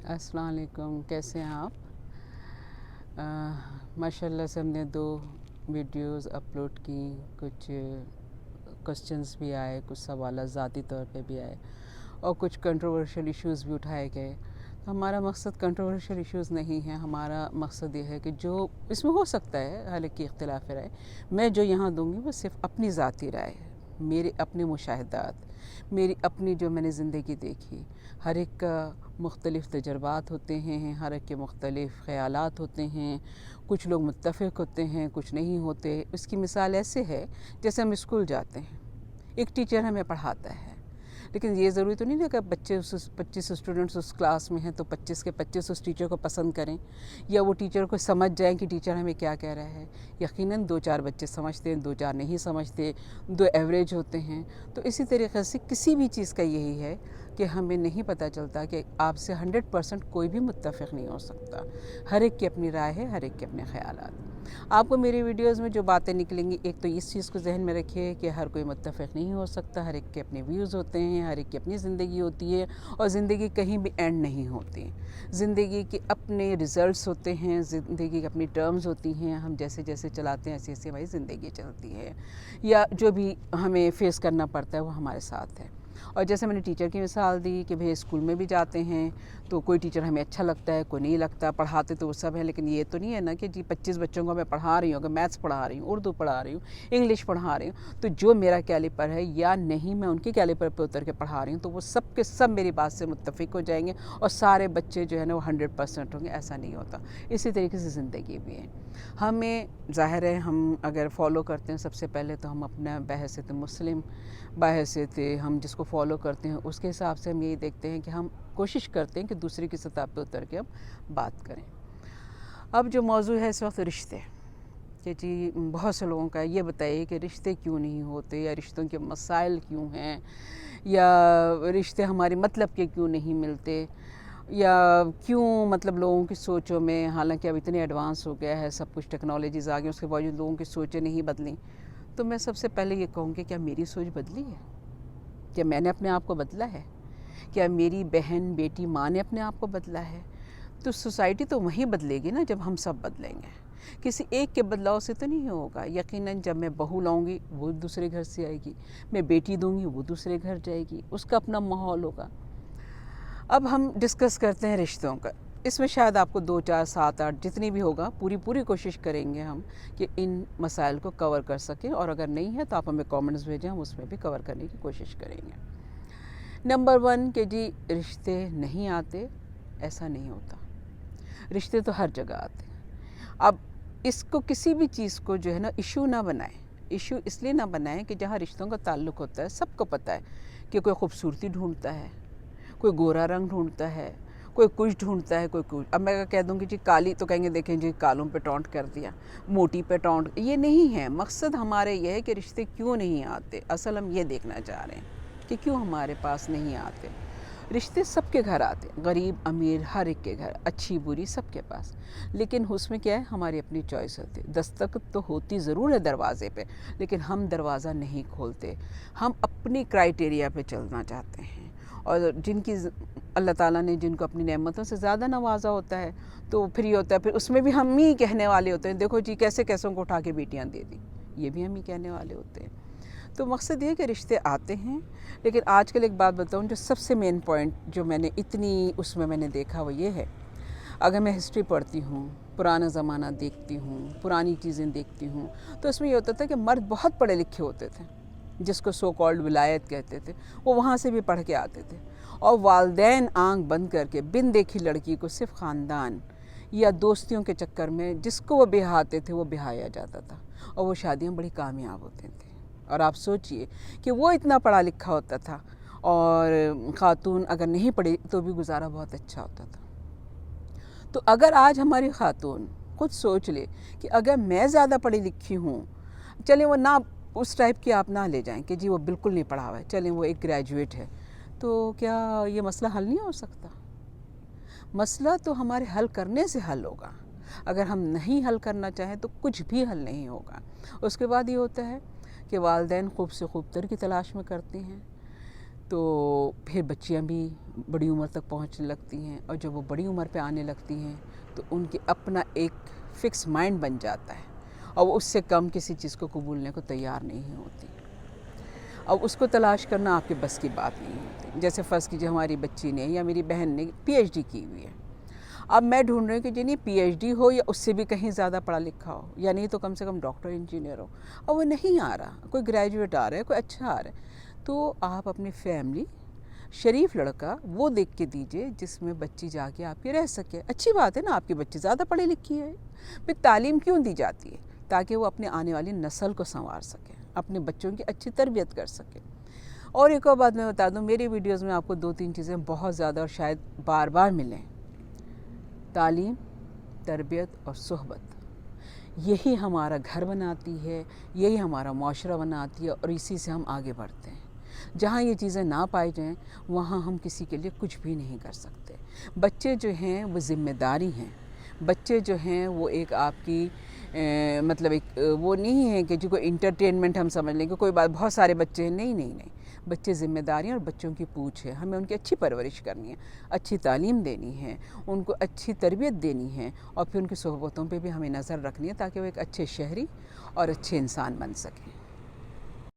अस्सलाम वालेकुम, कैसे हैं आप? माशाल्लाह से हमने 2 वीडियोस अपलोड की, कुछ क्वेश्चंस भी आए, कुछ सवाल ज़ाती तौर पे भी आए और कुछ कंट्रोवर्शियल इश्यूज़ भी उठाए गए। तो हमारा मकसद कंट्रोवर्शियल इश्यूज़ नहीं है, हमारा मकसद ये है कि जो इसमें हो सकता है हालांकि इख्तिलाफ राय, मैं जो यहाँ दूँगी वो सिर्फ़ अपनी ज़ाती राय है, मेरे अपने मुशाहिदात, मेरी अपनी जो मैंने ज़िंदगी देखी। हर एक का मुख्तलिफ़ तजर्बात होते हैं, हर एक के मुख्तलिफ़ ख़यालात होते हैं, कुछ लोग मुत्तफ़िक़ होते हैं, कुछ नहीं होते। इसकी मिसाल ऐसे है जैसे हम स्कूल जाते हैं, एक टीचर हमें पढ़ाता है, लेकिन ये ज़रूरी तो नहीं है कि 25 स्टूडेंट्स उस क्लास में हैं तो 25 के 25 उस टीचर को पसंद करें या वो टीचर को समझ जाएं कि टीचर हमें क्या कह रहा है। यकीनन 2-4 बच्चे समझते हैं, 2-4 नहीं समझते, 2 एवरेज होते हैं। तो इसी तरीक़े से किसी भी चीज़ का यही है कि हमें नहीं पता चलता कि आपसे 100% कोई भी मुत्तफ़िक़ नहीं हो सकता। हर एक की अपनी राय है, हर एक के अपने ख़यालात। आपको मेरी वीडियोस में जो बातें निकलेंगी, एक तो इस चीज़ को जहन में रखिए कि हर कोई मुत्तफ़िक़ नहीं हो सकता, हर एक के अपने व्यूज़ होते हैं, हर एक की अपनी ज़िंदगी होती है और ज़िंदगी कहीं भी एंड नहीं होती। ज़िंदगी के अपने रिज़ल्ट्स होते हैं, ज़िंदगी की अपनी टर्म्स होती हैं, हम जैसे जैसे चलाते हैं ऐसे ऐसे हमारी ज़िंदगी चलती है या जो भी हमें फ़ेस करना पड़ता है वो हमारे साथ है। और जैसे मैंने टीचर की मिसाल दी कि भाई स्कूल में भी जाते हैं तो कोई टीचर हमें अच्छा लगता है, कोई नहीं लगता, पढ़ाते तो वो सब है, लेकिन ये तो नहीं है ना कि जी 25 बच्चों को मैं पढ़ा रही हूँ, अगर मैथ्स पढ़ा रही हूँ, उर्दू पढ़ा रही हूँ, इंग्लिश पढ़ा रही हूँ, तो जो मेरा कैलिपर है या नहीं मैं उनके कैलिपर पर उतर के पढ़ा रही हूँ तो वो सब के सब मेरी बात से मुत्तफ़िक़ हो जाएंगे और सारे बच्चे जो है ना वो 100% होंगे। ऐसा नहीं होता। इसी तरीके से ज़िंदगी भी है। हमें ज़ाहिर है हम अगर फॉलो करते हैं सबसे पहले तो हम अपना बहैसियत मुस्लिम, बहैसियत हम जिसको फॉलो करते हैं उसके हिसाब से हम यही देखते हैं कि हम कोशिश करते हैं कि दूसरे की सतह पे उतर के हम बात करें। अब जो मौजू है इस वक्त रिश्ते, कि जी बहुत से लोगों का ये बताइए कि रिश्ते क्यों नहीं होते या रिश्तों के मसाइल क्यों हैं या रिश्ते हमारे मतलब के क्यों नहीं मिलते या क्यों मतलब लोगों की सोचों में, हालांकि अब इतने एडवांस हो गया है सब कुछ, टेक्नोलॉजीज़ आ गई, उसके बावजूद लोगों की सोचें नहीं बदली। तो मैं सबसे पहले ये कहूँगी, क्या मेरी सोच बदली है? क्या मैंने अपने आप को बदला है? क्या मेरी बहन, बेटी, माँ ने अपने आप को बदला है? तो सोसाइटी तो वहीं बदलेगी ना जब हम सब बदलेंगे। किसी एक के बदलाव से तो नहीं होगा। यकीनन जब मैं बहू लाऊंगी वो दूसरे घर से आएगी, मैं बेटी दूंगी वो दूसरे घर जाएगी, उसका अपना माहौल होगा। अब हम डिस्कस करते हैं रिश्तों का। इसमें शायद आपको 2, 4, 7, 8 जितनी भी होगा पूरी कोशिश करेंगे हम कि इन मसाइल को कवर कर सकें, और अगर नहीं है तो आप हमें कमेंट्स भेजें, हम उसमें भी कवर करने की कोशिश करेंगे। नंबर 1 कि जी रिश्ते नहीं आते, ऐसा नहीं होता। रिश्ते तो हर जगह आते हैं। अब इसको किसी भी चीज़ को जो है ना इशू ना बनाएं। इशू इसलिए ना बनाएं कि जहाँ रिश्तों का ताल्लुक़ होता है सबको पता है कि कोई खूबसूरती ढूंढता है, कोई गोरा रंग ढूंढता है, कोई कुछ ढूंढता है, कोई कुछ। अब मैं कह दूंगी जी काली, तो कहेंगे देखें जी कालों पे टॉन्ट कर दिया, मोटी पे टॉन्ट। ये नहीं है मकसद। हमारे ये है कि रिश्ते क्यों नहीं आते। असल हम ये देखना चाह रहे हैं कि क्यों हमारे पास नहीं आते। रिश्ते सबके घर आते हैं, गरीब अमीर हर एक के घर, अच्छी बुरी सबके पास, लेकिन उसमें क्या है, हमारी अपनी चॉइस होती है। दस्तक तो होती ज़रूर है दरवाज़े पे, लेकिन हम दरवाज़ा नहीं खोलते। हम अपनी क्राइटेरिया पे चलना चाहते हैं। और जिनकी अल्लाह ताला ने जिनको अपनी नेमतों से ज़्यादा नवाजा होता है तो फिर ये होता है, फिर उसमें भी हम ही कहने वाले होते हैं, देखो जी कैसे कैसों को उठा के बेटियाँ दे दी, ये भी हम ही कहने वाले होते हैं। तो मकसद ये है कि रिश्ते आते हैं, लेकिन आजकल एक बात बताऊं, जो सबसे मेन पॉइंट जो मैंने इतनी उसमें मैंने देखा वो ये है, अगर मैं हिस्ट्री पढ़ती हूँ, पुराना ज़माना देखती हूँ, पुरानी चीज़ें देखती हूँ, तो इसमें ये होता था कि मर्द बहुत पढ़े लिखे होते थे, जिसको सो कॉल्ड विलायत कहते थे, वो वहाँ से भी पढ़ के आते थे, और वालदैन आँख बंद करके बिन देखी लड़की को सिर्फ ख़ानदान या दोस्तियों के चक्कर में जिसको वो बिहाते थे वो बिहाया जाता था, और वो शादियाँ बड़ी कामयाब होती थी। और आप सोचिए कि वो इतना पढ़ा लिखा होता था और ख़ातून अगर नहीं पढ़ी तो भी गुजारा बहुत अच्छा होता था। तो अगर आज हमारी ख़ातून खुद सोच ले कि अगर मैं ज़्यादा पढ़ी लिखी हूँ, चलें वो ना उस टाइप की आप ना ले जाएं कि जी वो बिल्कुल नहीं पढ़ा हुआ है, चलें वो एक ग्रेजुएट है, तो क्या ये मसला हल नहीं हो सकता? मसला तो हमारे हल करने से हल होगा। अगर हम नहीं हल करना चाहें तो कुछ भी हल नहीं होगा। उसके बाद ये होता है कि वालिदैन खूब से खूब तर की तलाश में करते हैं, तो फिर बच्चियां भी बड़ी उम्र तक पहुंचने लगती हैं, और जब वो बड़ी उम्र पे आने लगती हैं तो उनके अपना एक फ़िक्स माइंड बन जाता है, और वो उससे कम किसी चीज़ को कबूलने को तैयार नहीं होती। अब उसको तलाश करना आपके बस की बात नहीं होती। जैसे फ़र्ज़ कीजिए हमारी बच्ची ने या मेरी बहन ने PhD की हुई है, अब मैं ढूंढ रही हूँ कि जिन्हें PhD हो या उससे भी कहीं ज़्यादा पढ़ा लिखा हो, या नहीं तो कम से कम डॉक्टर इंजीनियर हो, और वो नहीं आ रहा, कोई ग्रेजुएट आ रहा है, कोई अच्छा आ रहा है, तो आप अपनी फैमिली शरीफ लड़का वो देख के दीजिए जिसमें बच्ची जाके आपकी रह सके। अच्छी बात है ना, आपकी बच्ची ज़्यादा पढ़ी लिखी है। फिर तालीम क्यों दी जाती है? ताकि वो अपने आने वाली नस्ल को संवार सके, अपने बच्चों की अच्छी तरबियत कर सके। और एक और बात मैं बता दूं, मेरी वीडियोस में आपको 2-3 चीज़ें बहुत ज़्यादा और शायद बार बार मिलें। तालीम, तरबियत और सोहबत, यही हमारा घर बनाती है, यही हमारा माशरा बनाती है, और इसी से हम आगे बढ़ते हैं। जहाँ ये चीज़ें ना पाई जाएं वहाँ हम किसी के लिए कुछ भी नहीं कर सकते। बच्चे जो हैं वो ज़िम्मेदारी हैं, बच्चे जो हैं वो एक आपकी मतलब एक वो नहीं है कि जो कोई इंटरटेनमेंट हम समझ लें कि कोई बात बहुत सारे बच्चे हैं, नहीं नहीं नहीं, बच्चे ज़िम्मेदारी और बच्चों की पूछ है। हमें उनकी अच्छी परवरिश करनी है, अच्छी तालीम देनी है, उनको अच्छी तरबियत देनी है, और फिर उनकी सोहबतों पे भी हमें नज़र रखनी है ताकि वो एक अच्छे शहरी और अच्छे इंसान बन सकें।